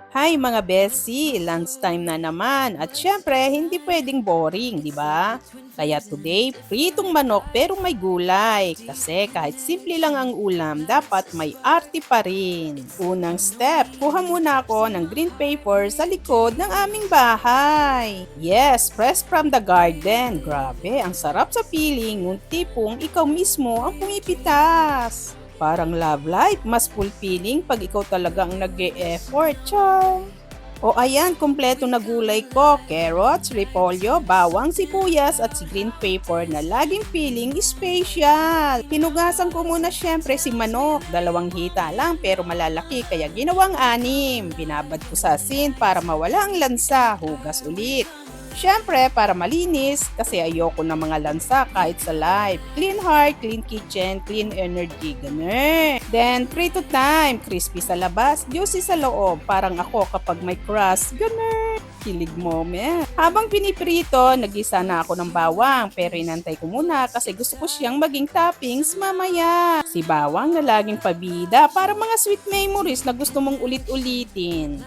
Hi mga Bessie, lunchtime na naman at syempre hindi pwedeng boring, di ba? Kaya today, pritong manok pero may gulay kasi kahit simple lang ang ulam, dapat may arte pa rin. Unang step, kuha muna ako ng green paper sa likod ng aming bahay. Yes, fresh from the garden. Grabe, ang sarap sa feeling ng tipong ikaw mismo ang pumipitas. Parang love life, mas fulfilling pag ikaw talaga ang nag-e-effort, char. O ayan, kumpleto na gulay ko, carrots, repolyo, bawang, sibuyas at si green pepper na laging feeling special. Hinugasan ko muna syempre si manok, 2 hita lang pero malalaki kaya ginawang 6. Binabad ko sa asin para mawala ang lansa, hugas ulit. Siyempre, para malinis, kasi ayoko ng mga lansa kahit sa live. Clean heart, clean kitchen, clean energy, ganun. Then, prito time, crispy sa labas, juicy sa loob. Parang ako kapag may crust, ganun. Kilig moment. Habang piniprito, nagisa na ako ng bawang, pero inantay ko muna kasi gusto ko siyang maging toppings mamaya. Si bawang na laging pabida para mga sweet memories na gusto mong ulit-ulitin.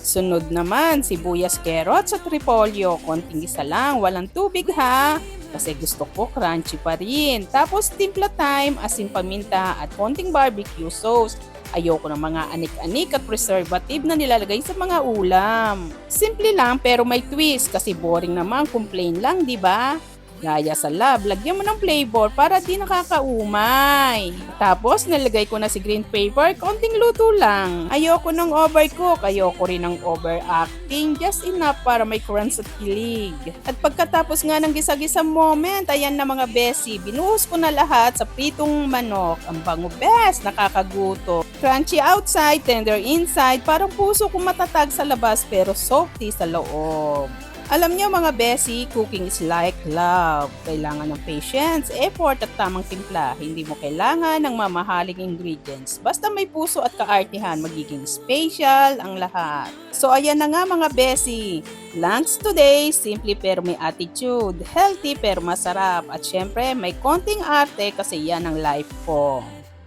Sunod naman, sibuyas, carrots at repolyo. Konting isa lang, walang tubig ha. Kasi gusto ko crunchy pa rin. Tapos timpla time, asin paminta at konting barbecue sauce. Ayoko ng mga anik-anik at preservative na nilalagay sa mga ulam. Simple lang pero may twist kasi boring naman kung plain lang, di ba? Gaya sa lab, lagyan mo ng flavor para di nakakaumay. Tapos, nalagay ko na si green pepper, konting luto lang. Ayoko ng overcook, ayoko rin ng overacting, just enough para may crunch at kilig. At pagkatapos nga ng gisa-gisa moment, ayan na mga besi, binuhos ko na lahat sa pritong manok. Ang bango best, nakakaguto. Crunchy outside, tender inside, parang puso ko matatag sa labas pero salty sa loob. Alam niyo mga besi, cooking is like love. Kailangan ng patience, effort at tamang timpla. Hindi mo kailangan ng mamahaling ingredients. Basta may puso at kaartihan, magiging special ang lahat. So ayan na nga mga besi. Lunch today, simple pero may attitude. Healthy pero masarap. At syempre, may konting arte kasi yan ang life ko.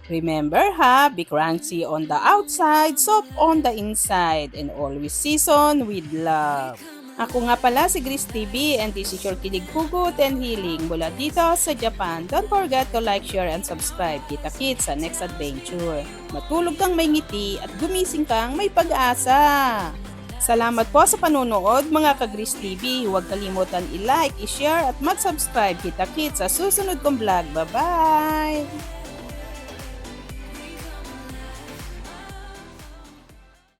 Remember ha, be crunchy on the outside, soft on the inside, and always season with love. Ako nga pala si Grace TV and this is your Kilig Hugot and Healing mula dito sa Japan. Don't forget to like, share, and subscribe. Kita-kits sa next adventure. Matulog kang may ngiti at gumising kang may pag-asa. Salamat po sa panunood mga ka-Grace TV. Huwag kalimutan i-like, i-share at mag-subscribe. Kita-kits sa susunod kong vlog. Bye-bye!